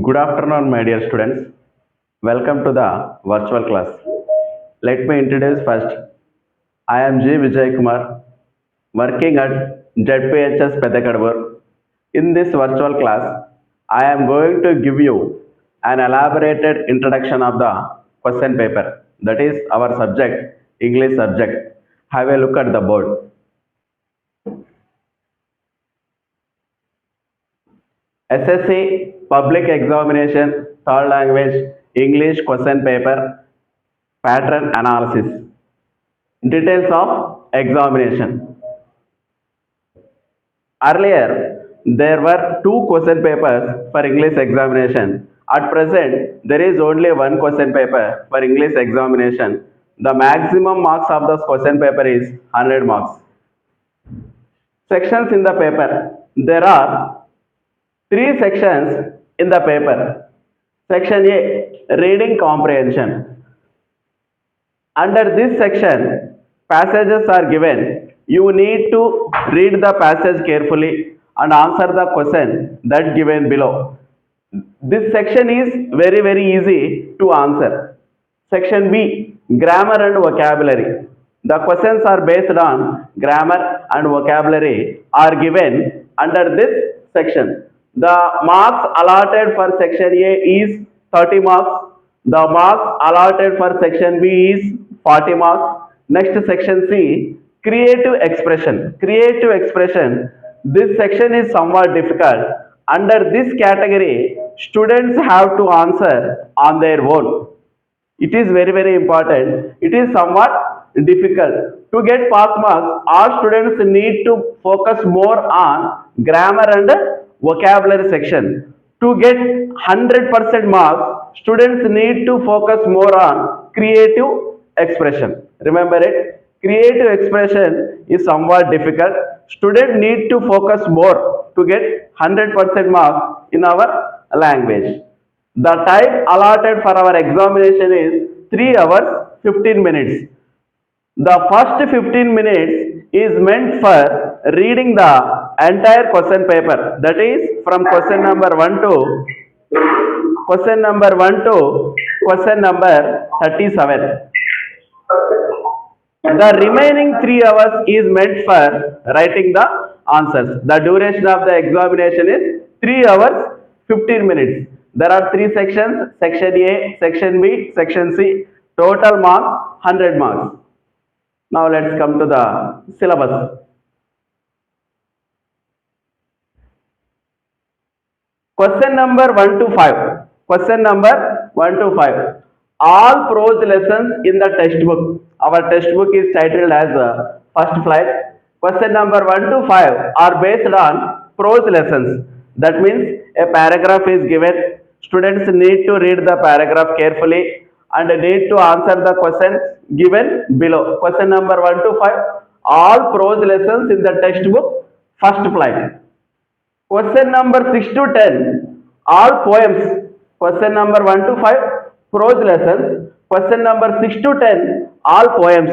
Good afternoon, my dear students. Welcome to the virtual class. Let me introduce first. I am Vijay Kumar, working at ZPHS Pedakadwar. In this virtual class, I am going to give you an elaborated introduction of the question paper. That is our subject, English subject. Have a look at the board. SSC Public Examination, Third Language, English question paper, pattern analysis. Details of examination. Earlier, there were two question papers for English examination. At present, there is only one question paper for English examination. The maximum marks of the question paper is 100 marks. Sections in the paper. There are three sections in the paper. Section A, reading comprehension. Under this section, passages are given. You need to read the passage carefully and answer the question that given below. This section is very easy to answer. Section B, grammar and vocabulary. The questions are based on grammar and vocabulary are given under this section. The marks allotted for section A is 30 marks. The marks allotted for section B is 40 marks. Next, section C, creative expression. Creative expression. This section is somewhat difficult. Under this category, students have to answer on their own. It is very important. It is somewhat difficult. To get pass marks, all students need to focus more on grammar and vocabulary section. To get 100% marks, students need to focus more on creative expression. Remember it. Creative expression is somewhat difficult. Students need to focus more to get 100% marks in our language. The time allotted for our examination is 3 hours 15 minutes. The first 15 minutes is meant for reading the entire question paper. That is from question number 1 to question number 37. The remaining 3 hours is meant for writing the answers. The duration of the examination is 3 hours 15 minutes. There are three sections, section A, section B, section C. Total marks 100 marks. Now let's come to the syllabus. Question number 1 to 5. Question number 1 to 5. All prose lessons in the textbook. Our textbook is titled as First Flight. Question number 1 to 5 are based on prose lessons. That means a paragraph is given. Students need to read the paragraph carefully and need to answer the questions given below. Question number 1 to 5. All prose lessons in the textbook First Flight. Question number 6 to 10, all poems. Question number 1 to 5, prose lessons. Question number 6 to 10, all poems.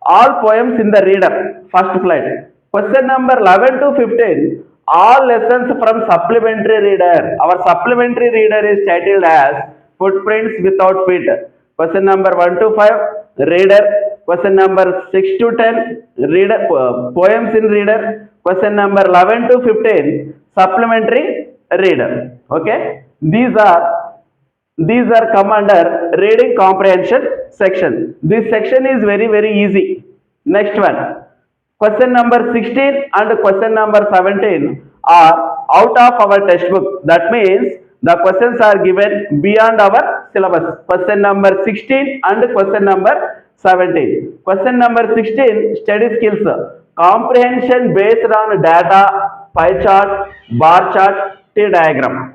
All poems in the reader, first flight. Question number 11 to 15, all lessons from supplementary reader. Our supplementary reader is titled as Footprints Without Feet. Question number 1 to 5, reader. Question number 6 to 10, reader, poems in reader. Question number 11 to 15, supplementary reader. Okay, these are come under reading comprehension section. This section is very easy. Next one, question number 16 and question number 17 are out of our textbook. That means the questions are given beyond our syllabus. Question number 16 and question number 17. Question number 16, study skills. Comprehension based on data, pie chart, bar chart, T diagram.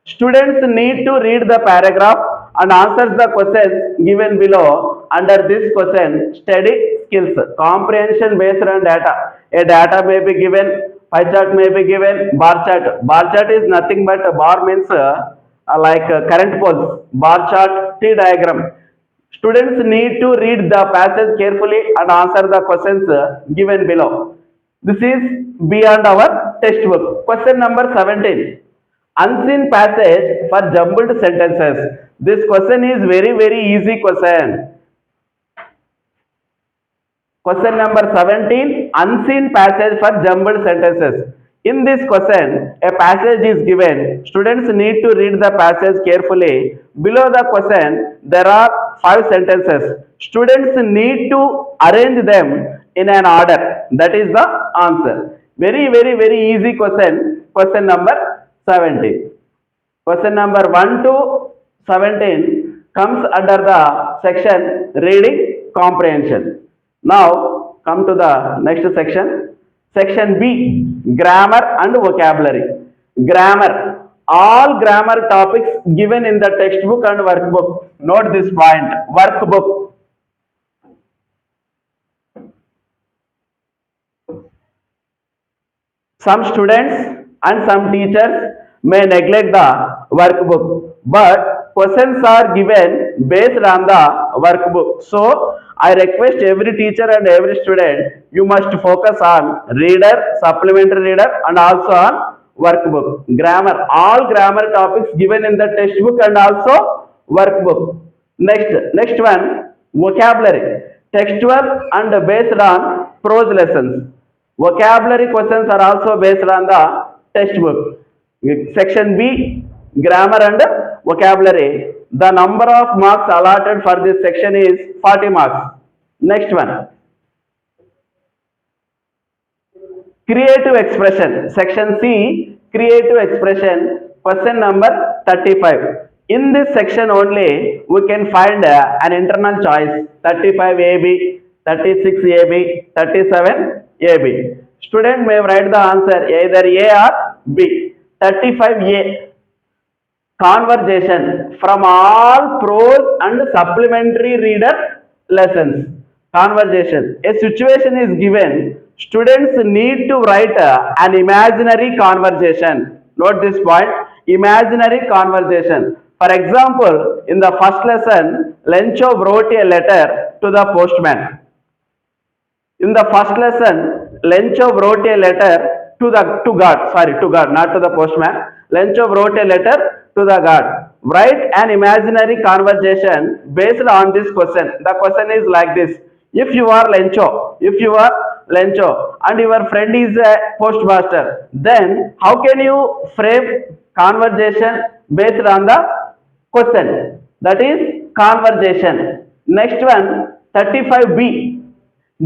Students need to read the paragraph and answer the questions given below under this question. Study skills. Comprehension based on data. A data may be given, pie chart may be given, bar chart. Bar chart is nothing but bar means current poles. Bar chart, T diagram. Students need to read the passage carefully and answer the questions given below. This is beyond our textbook. Question number 17. Unseen passage for jumbled sentences. This question is very easy question. Question number 17, unseen passage for jumbled sentences. In this question, a passage is given. Students need to read the passage carefully. Below the question, there are 5 sentences. Students need to arrange them in an order. That is the answer. Very easy question. Question number 17. Question number 1 to 17 comes under the section reading comprehension. Now come to the next section. Section B, grammar and vocabulary. Grammar. All grammar topics given in the textbook and workbook. Note this point. Workbook. Some students and some teachers may neglect the workbook, but questions are given based on the workbook. So, I request every teacher and every student, you must focus on reader, supplementary reader and also on workbook. Grammar, all grammar topics given in the textbook and also workbook. Next one, vocabulary. Textual and based on prose lessons. Vocabulary questions are also based on the textbook. Section B, grammar and vocabulary. The number of marks allotted for this section is 40 marks. Next one. Creative expression. Section C, creative expression. Question number 35. In this section only, we can find an internal choice. 35 AB, 36 AB, 37 AB. Student may write the answer either A or B. 35A. Conversation from all prose and supplementary reader lessons. Conversation. A situation is given. Students need to write an imaginary conversation. Note this point. Imaginary conversation. For example, in the first lesson, Lencho wrote a letter to the postman. In the first lesson, Lencho wrote a letter to God, not to the postman. Lencho wrote a letter to the God. Write an imaginary conversation based on this question. The question is like this. If you are Lencho and your friend is a postmaster, then how can you frame conversation based on the question? That is conversation. Next one, 35B.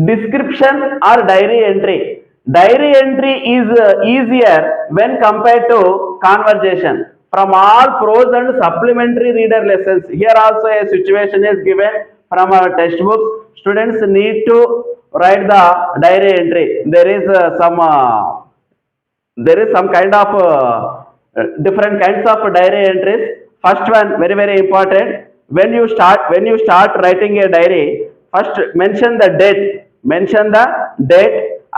Description or diary entry. Diary entry is easier when compared to conversation. From all prose and supplementary reader lessons, here also a situation is given from our textbooks. Students need to write the diary entry. There is some kind of different kinds of diary entries. First one, very important. When you start writing a diary, first mention the date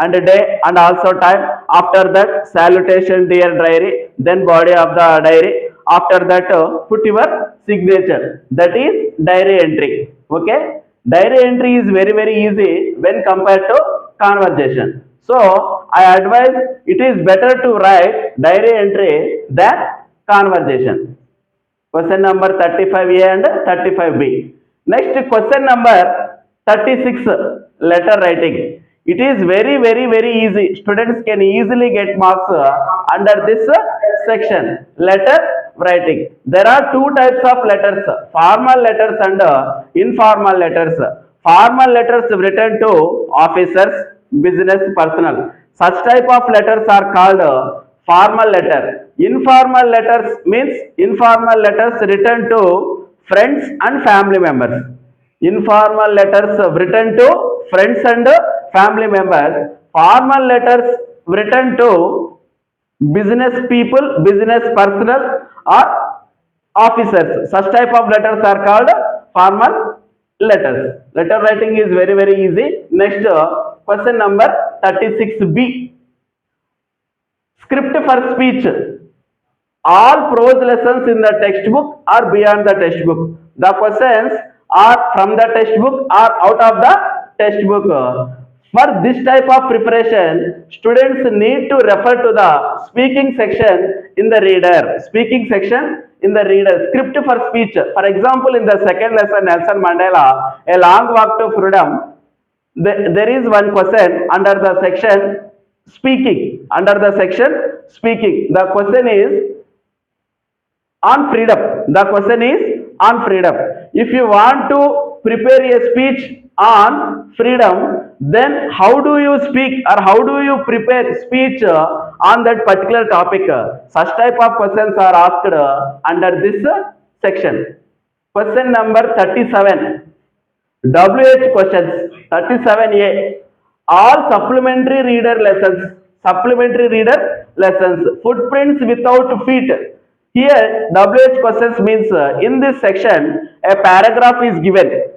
and day and also time. After that, salutation dear diary, then body of the diary. After that, put your signature. That is diary entry. Okay, diary entry is very easy when compared to conversation. So I advise it is better to write diary entry than conversation. Question number 35A and 35B. Next, question number 36, letter writing. It is very easy. Students can easily get marks under this section. Letter writing. There are two types of letters, formal letters and informal letters. Formal letters written to officers, business, personal. Such type of letters are called formal letter. Informal letters means informal letters written to friends and family members. Informal letters written to friends and family members. Formal letters written to business people, business personnel or officers. Such type of letters are called formal letters. Letter writing is very easy. Next, question number 36B. Script for speech. All prose lessons in the textbook or beyond the textbook. The questions are from the textbook or out of the textbook. For this type of preparation, students need to refer to the speaking section in the reader. Speaking section in the reader. Script for speech. For example, in the second lesson, Nelson Mandela, A Long Walk to Freedom, there is one question under the section speaking. Under the section speaking. The question is on freedom. The question is on freedom. If you want to prepare a speech on freedom, then how do you speak or how do you prepare speech on that particular topic? Such type of questions are asked under this section. Question number 37. WH questions 37A. All supplementary reader lessons, footprints without feet. Here, WH questions means in this section, a paragraph is given.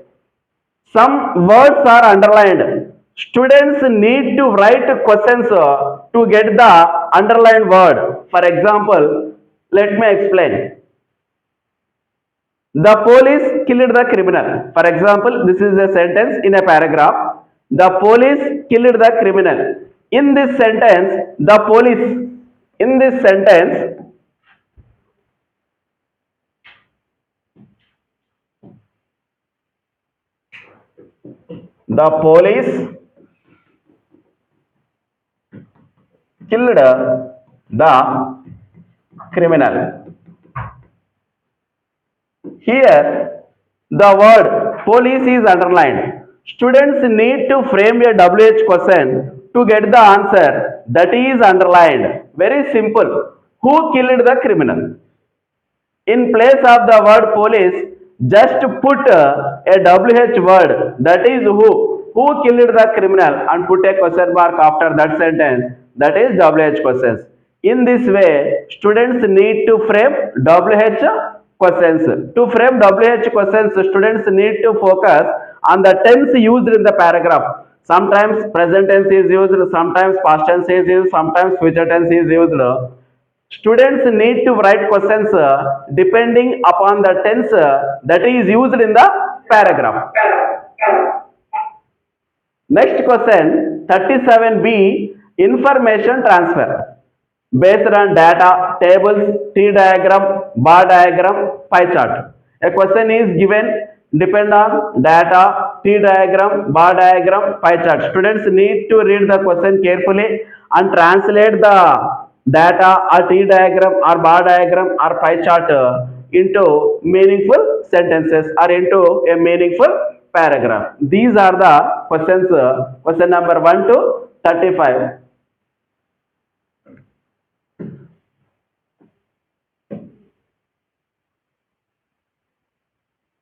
Some words are underlined. Students need to write questions to get the underlined word. For example, let me explain. The police killed the criminal. For example, this is a sentence in a paragraph. The police killed the criminal. In this sentence, in this sentence, the police killed the criminal. Here, the word police is underlined. Students need to frame a WH question to get the answer that is underlined. Very simple. Who killed the criminal? In place of the word police, just put a WH word, that is who. Who killed the criminal, and put a question mark after that sentence, that is WH questions. In this way, students need to frame WH questions. To frame WH questions, students need to focus on the tense used in the paragraph. Sometimes present tense is used, sometimes past tense is used, sometimes future tense is used. Students need to write questions depending upon the tense that is used in the paragraph. Next question 37B, information transfer based on data, tables, T diagram, bar diagram, pie chart. A question is given, depend on data, T diagram, bar diagram, pie chart. Students need to read the question carefully and translate the data or T diagram or bar diagram or pie chart into meaningful sentences or into a meaningful paragraph. These are the questions, question number 1 to 35.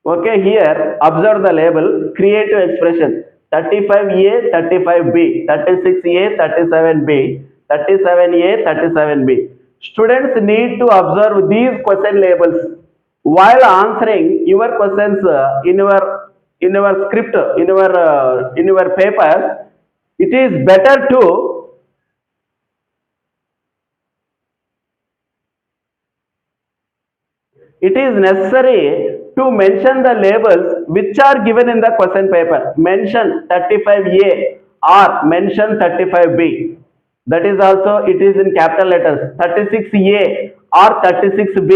Okay, here observe the label creative expression 35A, 35B, 36A, 37B, 37A, 37B. Students need to observe these question labels while answering your questions in your script in your papers. It is better to it is necessary to mention the labels which are given in the question paper. Mention 35A or mention 35B. That is also it is in capital letters. 36A or 36B.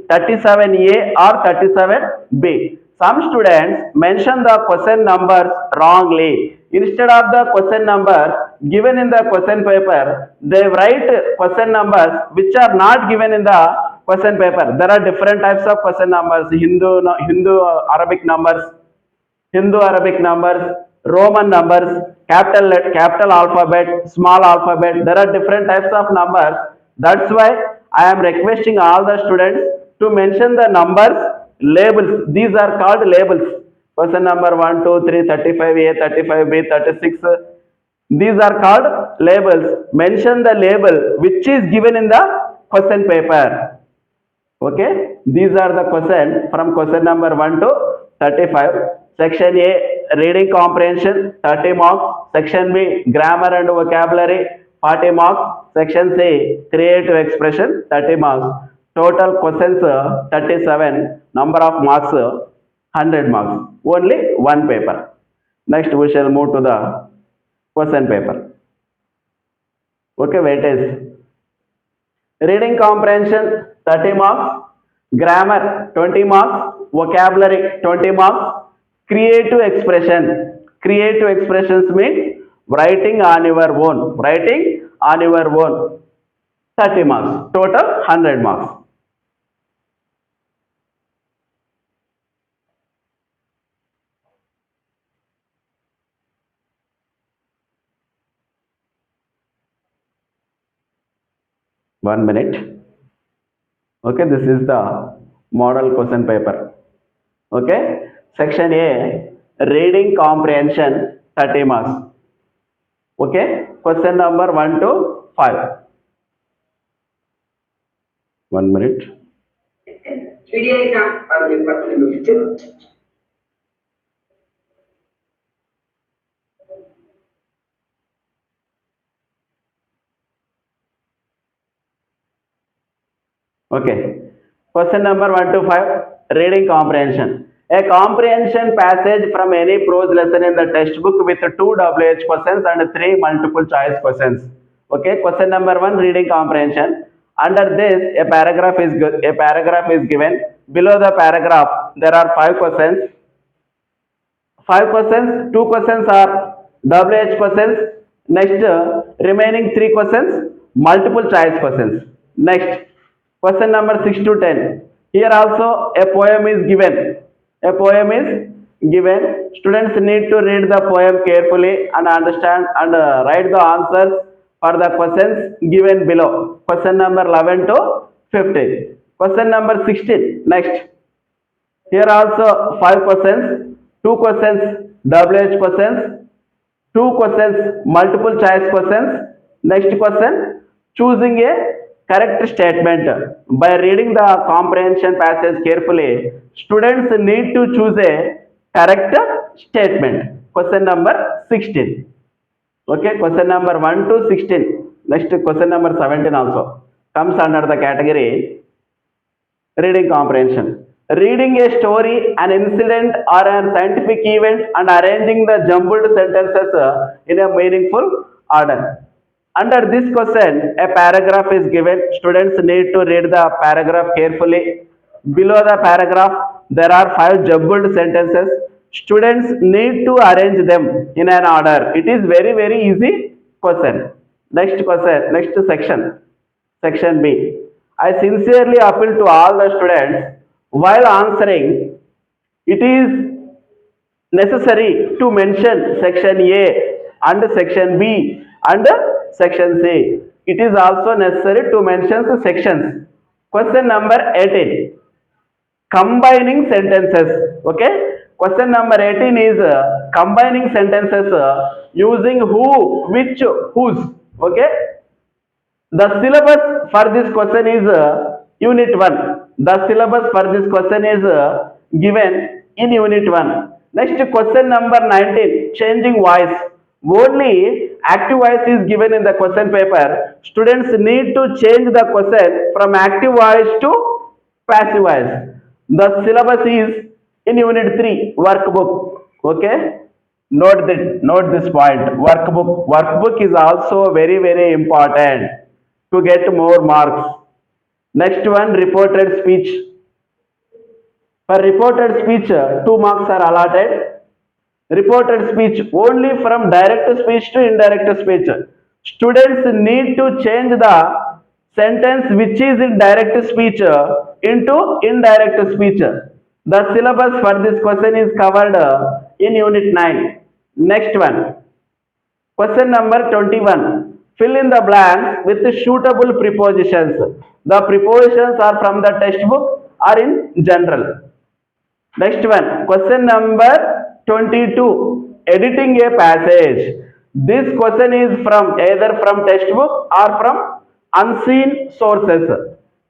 37A or 37B. Some students mention the question numbers wrongly. Instead of the question numbers given in the question paper, they write question numbers which are not given in the question paper. There are different types of question numbers: Hindu Arabic numbers, Roman numbers, capital alphabet, small alphabet. There are different types of numbers. That's why I am requesting all the students to mention the numbers labels. These are called labels. Question number 1, 2, 3, 35A, 35B, 36. These are called labels. Mention the label which is given in the question paper. Okay, these are the question from question number 1 to 35. Section A, reading comprehension, 30 marks. Section B, grammar and vocabulary, 40 marks. Section C, creative expression, 30 marks. Total questions 37, number of marks 100 marks. Only one paper. Next we shall move to the question paper. Okay, weightage. Reading comprehension 30 marks, grammar 20 marks, vocabulary 20 marks, creative expression. Creative expressions means writing on your own. Writing on your own 30 marks. Total 100 marks. One minute. Okay, this is the model question paper. Okay, section A, reading comprehension 30 marks. Okay, question number 1 to 5. 1 minute. Video exam are reported. Okay. Question number 1 to 5, reading comprehension. A comprehension passage from any prose lesson in the textbook with 2 WH questions and 3 multiple choice questions. Okay. Question number 1, reading comprehension. Under this, a paragraph is given. Below the paragraph, there are 5 questions. 5 questions, 2 questions are WH questions. Next, remaining 3 questions, multiple choice questions. Next, question number 6 to 10. Here also a poem is given. A poem is given. Students need to read the poem carefully and understand and write the answers for the questions given below. Question number 11 to 15. Question number 16. Next, here also 5 questions, 2 questions WH questions, 2 questions multiple choice questions. Next question, choosing a correct statement. By reading the comprehension passage carefully, students need to choose a correct statement. Question number 16. Okay, question number 1 to 16. Next, question number 17 also comes under the category reading comprehension. Reading a story, an incident, or a scientific event and arranging the jumbled sentences in a meaningful order. Under this question, a paragraph is given. Students need to read the paragraph carefully. Below the paragraph, there are 5 jumbled sentences. Students need to arrange them in an order. It is very easy question. Next question, next section. Section B. I sincerely appeal to all the students while answering, it is necessary to mention section A and section B and section C. It is also necessary to mention the sections. Question number 18. Combining sentences. Okay. Question number 18 is combining sentences using who, which, whose. Okay. The syllabus for this question is unit 1. The syllabus for this question is given in unit 1. Next, question number 19, changing voice. Only active voice is given in the question paper. Students need to change the question from active voice to passive voice. The syllabus is in unit 3, workbook. Okay. Note this point. Workbook is also very important to get more marks. Next one, reported speech. For reported speech, 2 marks are allotted. Reported speech only from direct speech to indirect speech. Students need to change the sentence which is in direct speech into indirect speech. The syllabus for this question is covered in unit 9. Next one. Question number 21. Fill in the blanks with suitable prepositions. The prepositions are from the textbook or in general. Next one. Question number 22. Editing a passage. This question is from either from textbook or from unseen sources.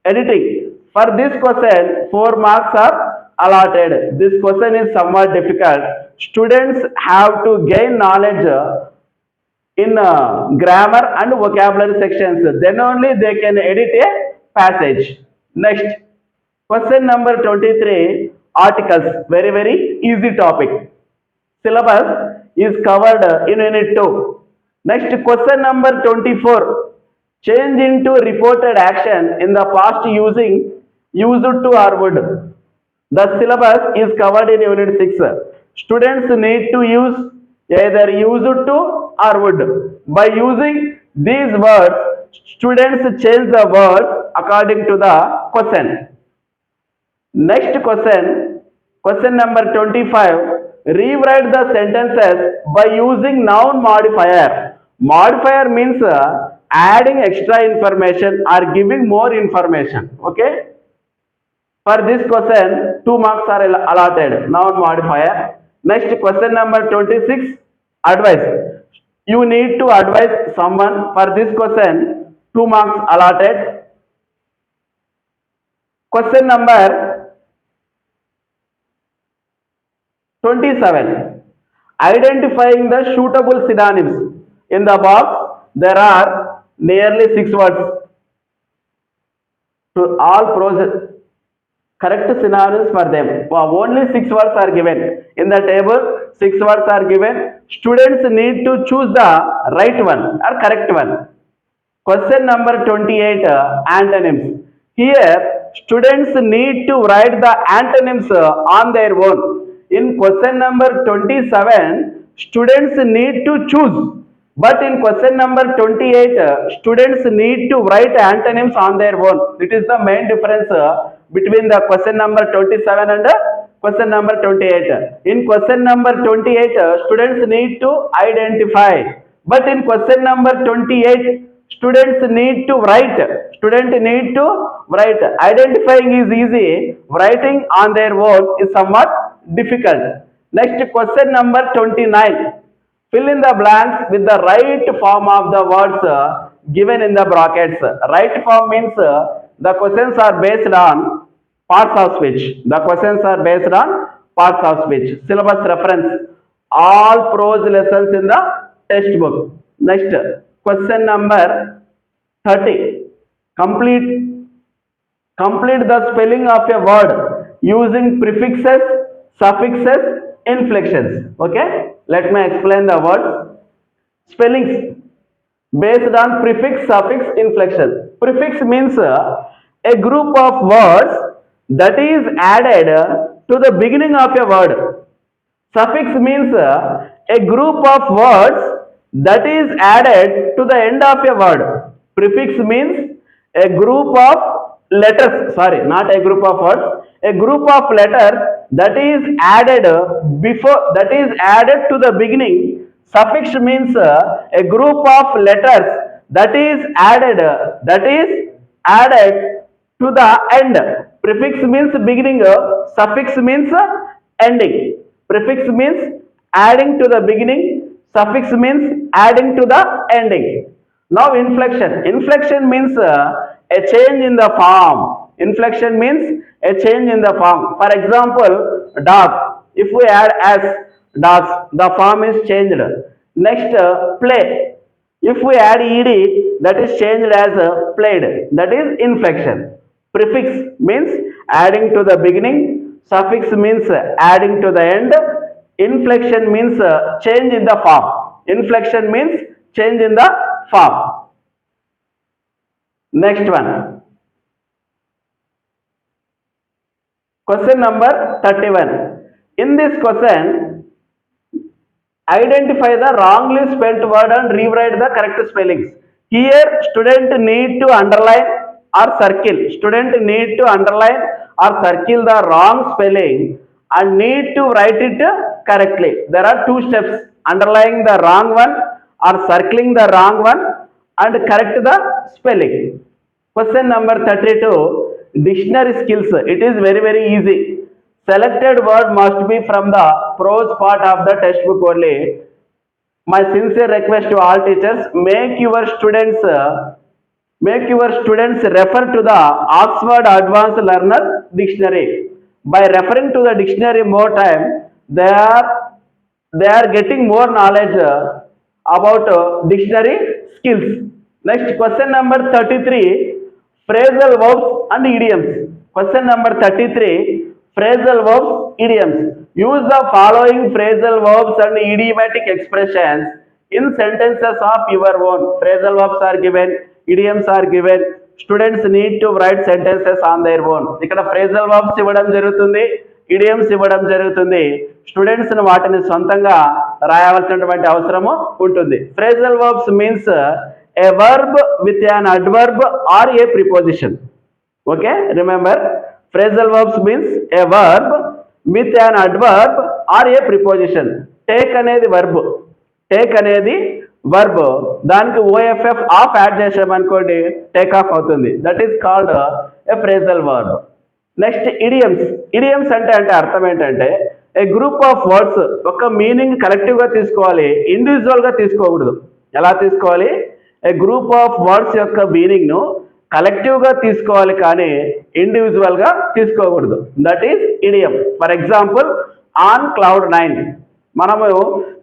Editing. For this question, 4 marks are allotted. This question is somewhat difficult. Students have to gain knowledge in grammar and vocabulary sections, then only they can edit a passage. Next, question number 23, articles. Very easy topic. Syllabus is covered in unit 2. Next, question number 24. Change into reported action in the past using used to or would. The syllabus is covered in unit 6. Students need to use either used to or would. By using these words, students change the words according to the question. Next question, question number 25. Rewrite the sentences by using noun modifier. Modifier means adding extra information or giving more information. Okay. For this question, 2 marks are allotted. Noun modifier. Next question number 26. Advice. You need to advise someone. For this question, 2 marks allotted. Question number 27. Identifying the suitable synonyms. In the box, there are nearly 6 words. To all prose, correct synonyms for them. Only 6 words are given. In the table, 6 words are given. Students need to choose the right one or correct one. Question number 28. Antonyms. Here, students need to write the antonyms on their own. In question number 27, students need to choose. But in question number 28, students need to write antonyms on their own. It is the main difference between the question number 27 and question number 28. In question number 28, students need to identify. But in question number 28, students need to write. Student need to write. Identifying is easy. Writing on their own is somewhat difficult. Next, question number 29. Fill in the blanks with the right form of the words given in the brackets. Right form means the questions are based on parts of speech. The questions are based on parts of speech. Syllabus reference. All prose lessons in the textbook. Next, question number 30. Complete the spelling of a word using prefixes, suffixes, inflections. Okay, let me explain the word. Spellings based on prefix, suffix, inflection. Prefix means a group of words that is added to the beginning of a word. Suffix means a group of words that is added to the end of a word. Prefix means a group of letters, sorry, not a group of words, a group of letters that is added to the beginning. Suffix means a group of letters that is added to the end. Prefix means beginning, suffix means ending. Prefix means adding to the beginning, suffix means adding to the ending. Now inflection. Inflection means a change in the form. Inflection means a change in the form. For example, dog. If we add as dogs, the form is changed. Next, play. If we add ed, that is changed as played. That is inflection. Prefix means adding to the beginning. Suffix means adding to the end. Inflection means change in the form. Inflection means change in the form. Next one. Question number 31. In this question, identify the wrongly spelt word and rewrite the correct spellings. Here, student need to underline or circle. Student need to underline or circle the wrong spelling and need to write it correctly. There are 2 steps: underlining the wrong one or circling the wrong one and correct the spelling. Question number 32. Dictionary skills. It is very easy. Selected word must be from the prose part of the textbook only. My sincere request to all teachers: make your students refer to the Oxford Advanced Learner Dictionary. By referring to the dictionary more time, they are getting more knowledge about dictionary skills. Next, question number 33. Phrasal verbs and idioms. Question number 33. Phrasal verbs, idioms. Use the following phrasal verbs and idiomatic expressions in sentences of your own. Phrasal verbs are given, idioms are given. Students need to write sentences on their own. ఇక్కడ phrasal verbs ఇవ్వడం జరుగుతుంది, idioms ఇవ్వడం జరుగుతుంది. Students వాటిని సొంతంగా రాయవలసినటువంటి అవసరము ఉంటుంది. Phrasal verbs means a verb with an adverb or a preposition. Okay, remember, phrasal verbs means a verb with an adverb or a preposition. Take అనేది verb, take అనేది verb, దానికి OFF ఆఫ్ యాడ్ చేసామనుకోండి take off అవుతుంది. That is called a phrasal verb. Next idioms. idioms అంటే అర్థం ఏంటంటే ఏ group of words ఒక meaning కలెక్టివ్గా తీసుకోవాలి, ఇండివిజువల్గా తీసుకోకూడదు. ఎలా తీసుకోవాలి? ఏ గ్రూప్ ఆఫ్ వర్డ్స్ యొక్క మీనింగ్ను కలెక్టివ్గా తీసుకోవాలి కానీ ఇండివిజువల్గా తీసుకోకూడదు. That is idiom. For example, on cloud 9 మనము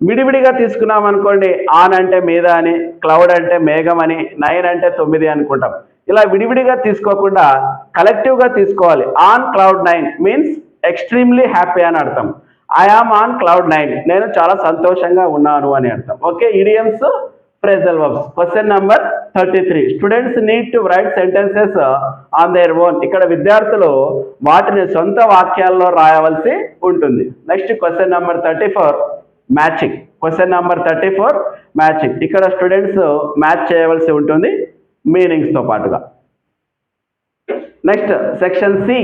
విడివిడిగా తీసుకున్నాం అనుకోండి, ఆన్ అంటే మీద అని, క్లౌడ్ అంటే మేఘం అని, 9 అంటే 9 అనుకుంటాం. ఇలా విడివిడిగా తీసుకోకుండా కలెక్టివ్గా తీసుకోవాలి. On cloud 9 means extremely happy అని అర్థం. ఐ ఆమ్ ఆన్ క్లౌడ్ 9 నేను చాలా సంతోషంగా ఉన్నాను అని అర్థం. Okay, idioms, phrasal verbs. Question number 33. Students need to write sentences on their own. ఇక్కడ విద్యార్థులు వాటిని సొంత వాక్యాల్లో రాయవలసి ఉంటుంది. Next question number 34, matching. Question number 34, matching. ఇక్కడ స్టూడెంట్స్ మ్యాచ్ చేయవలసి ఉంటుంది మీనింగ్స్తో పాటుగా. Next section C,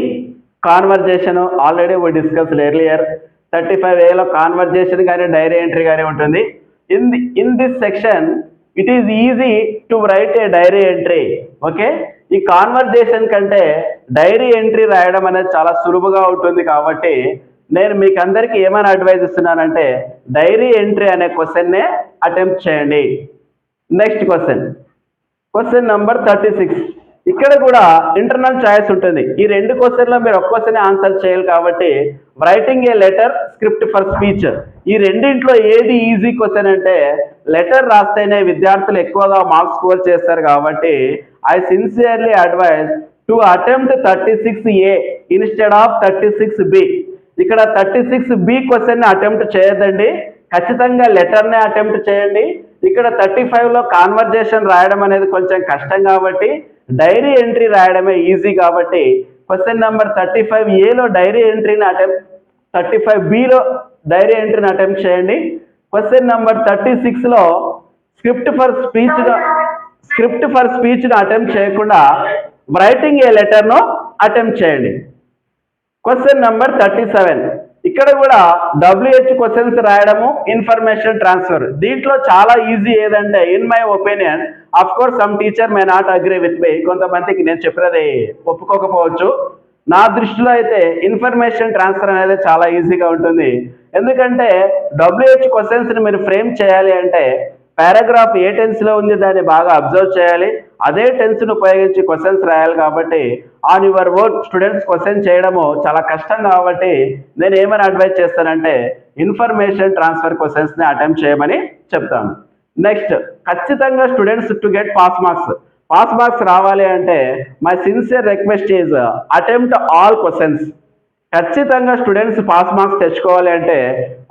conversation. Already we discussed earlier. 35A లో కాన్వర్జేషన్ కానీ డైరీ ఎంట్రీ కానీ ఉంటుంది. In this section it is easy to write a diary entry. Okay, ఈ కాన్వర్జేషన్ కంటే డైరీ ఎంట్రీ రాయడం అనేది చాలా సులువుగా ఉంటుంది కాబట్టి నేను మీకు అందరికీ ఏమైనా అడ్వైజ్ ఇస్తున్నానంటే డైరీ ఎంట్రీ అనే క్వశ్చన్నే అటెంప్ట్ చేయండి. Next question number 36. ఇక్కడ కూడా ఇంటర్నల్ చాయిస్ ఉంటుంది. ఈ రెండు క్వశ్చన్లో మీరు ఒక క్వశ్చన్ ఆన్సర్ చేయాలి కాబట్టి writing a letter, script for speech, ఈ రెండింట్లో ఏది ఈజీ క్వశ్చన్ అంటే లెటర్ రాస్తేనే విద్యార్థులు ఎక్కువగా మార్క్స్ స్కోర్ చేస్తారు కాబట్టి I sincerely advise to attempt 36A instead of 36B. ఇక్కడ 36B క్వశ్చన్ అటెంప్ట్ చేయొద్దండి, ఖచ్చితంగా లెటర్నే అటెంప్ట్ చేయండి. ఇక్కడ 35లో కాన్వర్జేషన్ రాయడం అనేది కొంచెం కష్టం కాబట్టి డైరీ ఎంట్రీ రాయడమే ఈజీ కాబట్టి క్వశ్చన్ నెంబర్ 35Aలో డైరీ ఎంట్రీని 35Bలో డైరీ ఎంట్రీని అటెంప్ట్ చేయండి. క్వశ్చన్ నెంబర్ 36లో స్క్రిప్ట్ ఫర్ స్పీచ్ను అటెంప్ట్ చేయకుండా రైటింగ్ ఏ లెటర్ను అటెంప్ట్ చేయండి. Question number 37. ఇక్కడ కూడా WH క్వశ్చన్స్ రాయడము, ఇన్ఫర్మేషన్ ట్రాన్స్ఫర్. దీంట్లో చాలా ఈజీ ఏదంటే in my opinion, of course some teacher may not agree with me, కొంతమందికి నేను చెప్పినది ఒప్పుకోకపోవచ్చు. నా దృష్టిలో అయితే ఇన్ఫర్మేషన్ ట్రాన్స్ఫర్ అనేది చాలా ఈజీగా ఉంటుంది. ఎందుకంటే WH క్వశ్చన్స్ని మీరు ఫ్రేమ్ చేయాలి అంటే పారాగ్రాఫ్ ఏ టెన్స్లో ఉంది దాన్ని బాగా అబ్జర్వ్ చేయాలి, అదే టెన్స్ను ఉపయోగించి క్వశ్చన్స్ రాయాలి కాబట్టి on your own students question చేయడము చాలా కష్టం కాబట్టి నేను ఏమని అడ్వైజ్ చేస్తానంటే ఇన్ఫర్మేషన్ ట్రాన్స్ఫర్ క్వశ్చన్స్ని అటెంప్ట్ చేయమని చెప్తాను. నెక్స్ట్, ఖచ్చితంగా students to get pass marks రావాలి అంటే my sincere request is attempt all questions. ఖచ్చితంగా స్టూడెంట్స్ పాస్ మార్క్స్ తెచ్చుకోవాలి అంటే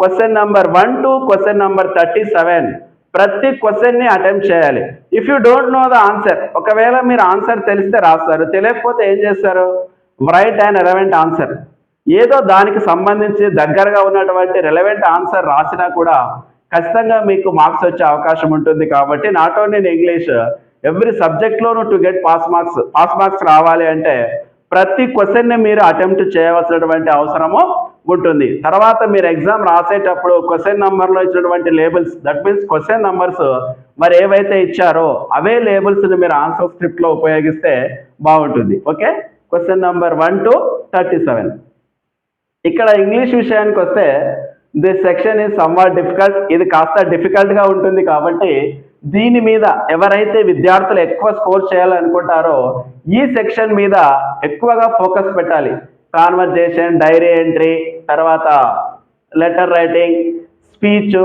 question number 1 to question number 37 ప్రతి క్వశ్చన్ని అటెంప్ట్ చేయాలి. If you don't know the answer, ఒకవేళ మీరు ఆన్సర్ తెలిస్తే రాస్తారు, తెలియకపోతే ఏం చేస్తారు, రైట్ అండ్ రెలవెంట్ ఆన్సర్, ఏదో దానికి సంబంధించి దగ్గరగా ఉన్నటువంటి రెలవెంట్ ఆన్సర్ రాసినా కూడా ఖచ్చితంగా మీకు మార్క్స్ వచ్చే అవకాశం ఉంటుంది. కాబట్టి not only in English, every సబ్జెక్ట్లోనూ టు గెట్ పాస్ మార్క్స్ రావాలి అంటే ప్రతి క్వశ్చన్ని మీరు అటెంప్ట్ చేయవలసినటువంటి అవసరము ఉంటుంది. తర్వాత మీరు ఎగ్జామ్ రాసేటప్పుడు క్వశ్చన్ నెంబర్లో ఇచ్చినటువంటి labels, that means question numbers మరి ఏవైతే ఇచ్చారో అవే లేబుల్స్ని మీరు ఆన్సర్ స్క్రిప్ట్లో ఉపయోగిస్తే బాగుంటుంది. Okay, question number 1 to 37. ఇక్కడ ఇంగ్లీష్ విషయానికి వస్తే this section is somewhat difficult. ఇది కాస్త డిఫికల్ట్గా ఉంటుంది కాబట్టి దీని మీద ఎవరైతే విద్యార్థులు ఎక్కువ స్కోర్ చేయాలనుకుంటారో ఈ సెక్షన్ మీద ఎక్కువగా ఫోకస్ పెట్టాలి. కాన్వర్జేషన్, డైరీ ఎంట్రీ, తర్వాత letter writing, speech,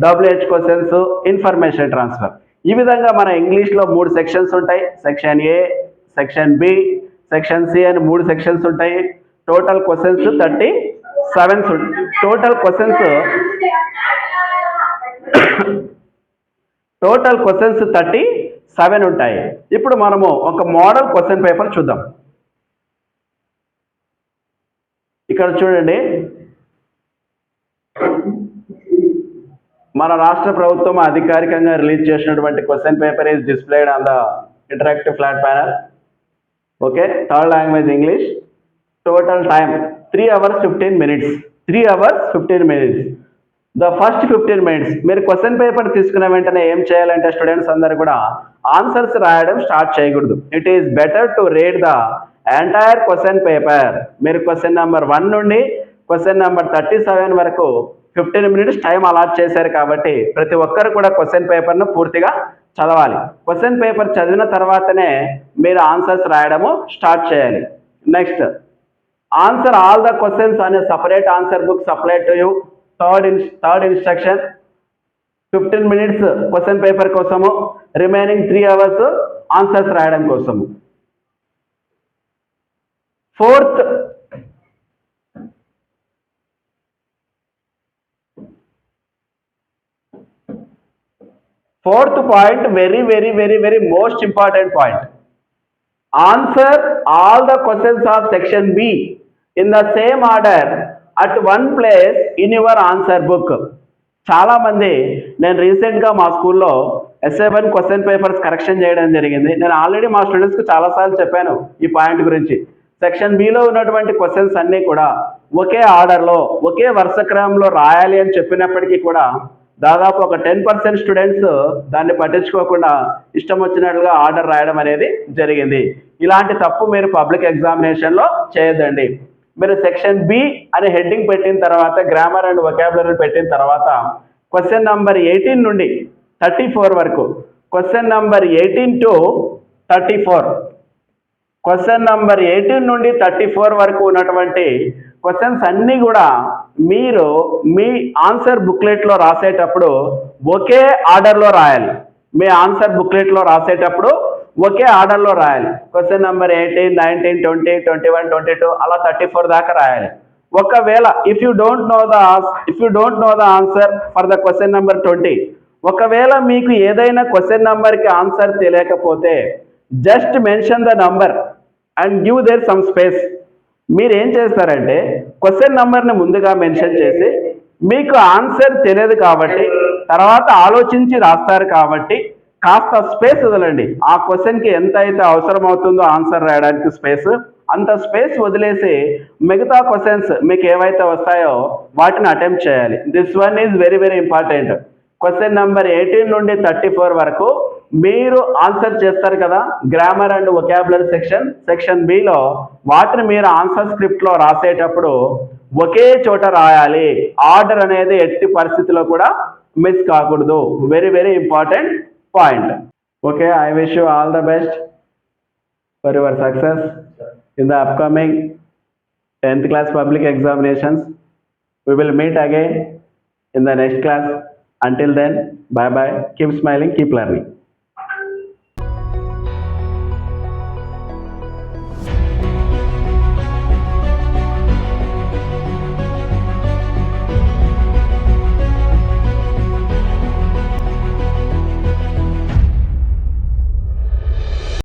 WH questions, information transfer. ఈ విధంగా మన ఇంగ్లీష్లో 3 సెక్షన్స్ ఉంటాయి. Section A, section B, section C అని 3 సెక్షన్స్ ఉంటాయి. Total questions 37 total questions total questions 37 ఉంటాయి. ఇప్పుడు మనము ఒక మోడల్ క్వశ్చన్ పేపర్ చూద్దాం. ఇక్కడ చూడండి, మన రాష్ట్ర ప్రభుత్వం అధికారికంగా రిలీజ్ చేసినటువంటి question paper is displayed on the interactive flat panel. Okay, third language English. Total time 3 hours 15 minutes. 3 hours 15 minutes. The first 15 minutes మీరు క్వశ్చన్ పేపర్ తీసుకున్న వెంటనే ఏం చేయాలంటే స్టూడెంట్స్ అందరు కూడా ఆన్సర్స్ రాయడం స్టార్ట్ చేయకూడదు. It is better to read the entire question paper. మీరు క్వశ్చన్ నెంబర్ 1 నుండి క్వశ్చన్ నెంబర్ 37 వరకు 15 minutes టైం అలాట్ చేశారు కాబట్టి ప్రతి ఒక్కరు కూడా క్వశ్చన్ పేపర్ను పూర్తిగా చదవాలి. క్వశ్చన్ పేపర్ చదివిన తర్వాతనే మీరు ఆన్సర్స్ రాయడము స్టార్ట్ చేయాలి. Next, answer all the questions అనే separate answer book supply to you. Third instruction 15 minutes question paper కోసము, రిమైనింగ్ 3 hours ఆన్సర్స్ రాయడం కోసము. Fourth point, very most important point. Answer all the questions of section B in the same order at one place in your answer book. చాలా మంది, నేను రీసెంట్గా మా స్కూల్లో SA1 question papers correction చేయడం జరిగింది. నేను ఆల్రెడీ మా స్టూడెంట్స్కి చాలాసార్లు చెప్పాను ఈ పాయింట్ గురించి. సెక్షన్ బిలో ఉన్నటువంటి క్వశ్చన్స్ అన్నీ కూడా ఒకే ఆర్డర్లో ఒకే వరుస క్రమంలో రాయాలి అని చెప్పినప్పటికీ కూడా దాదాపు ఒక 10% స్టూడెంట్స్ దాన్ని పట్టించుకోకుండా ఇష్టం వచ్చినట్లుగా ఆర్డర్ రాయడం అనేది జరిగింది. ఇలాంటి తప్పు మీరు పబ్లిక్ ఎగ్జామినేషన్లో చేయొద్దండి. మీరు సెక్షన్ బి అనే హెడ్డింగ్ పెట్టిన తర్వాత గ్రామర్ అండ్ వొకాబులరీ పెట్టిన తర్వాత క్వశ్చన్ నంబర్ 18 నుండి 34 వరకు, question number 18 to 34, question number 18 నుండి 34 వరకు ఉన్నటువంటి క్వశ్చన్స్ అన్నీ కూడా మీరు మీ ఆన్సర్ బుక్లెట్లో రాసేటప్పుడు ఒకే ఆర్డర్లో రాయాలి. మీ ఆన్సర్ బుక్లెట్లో రాసేటప్పుడు ఒకే ఆర్డర్లో రాయాలి. క్వశ్చన్ నెంబర్ 18, 19, 20, 21, 22 అలా 34 దాకా రాయాలి. ఒకవేళ if you don't know the answer for the question number 20, ఒకవేళ మీకు ఏదైనా క్వశ్చన్ నెంబర్కి ఆన్సర్ తెలియకపోతే just mention the number and give there some space. మీరు ఏం చేస్తారంటే క్వశ్చన్ నెంబర్ని ముందుగా మెన్షన్ చేసి మీకు ఆన్సర్ తెలియదు కాబట్టి తర్వాత ఆలోచించి రాస్తారు కాబట్టి కాస్త స్పేస్ వదలండి. ఆ క్వశ్చన్కి ఎంత అయితే అవసరం అవుతుందో ఆన్సర్ రాయడానికి స్పేస్, అంత స్పేస్ వదిలేసి మిగతా క్వశ్చన్స్ మీకు ఏవైతే వస్తాయో వాటిని అటెంప్ట్ చేయాలి. This one is very important. Question number 18 నుండి 34 వరకు మీరు ఆన్సర్ చేస్తారు కదా grammar and vocabulary section below, వాటిని మీరు ఆన్సర్ స్క్రిప్ట్లో రాసేటప్పుడు ఒకే చోట రాయాలి. ఆర్డర్ అనేది ఎట్టి పరిస్థితిలో కూడా మిస్ కాకూడదు. Very important point. Okay, I wish you all the best for your success in the upcoming 10th class public examinations. We will meet again in the next class. Until then, bye. Keep smiling, keep learning.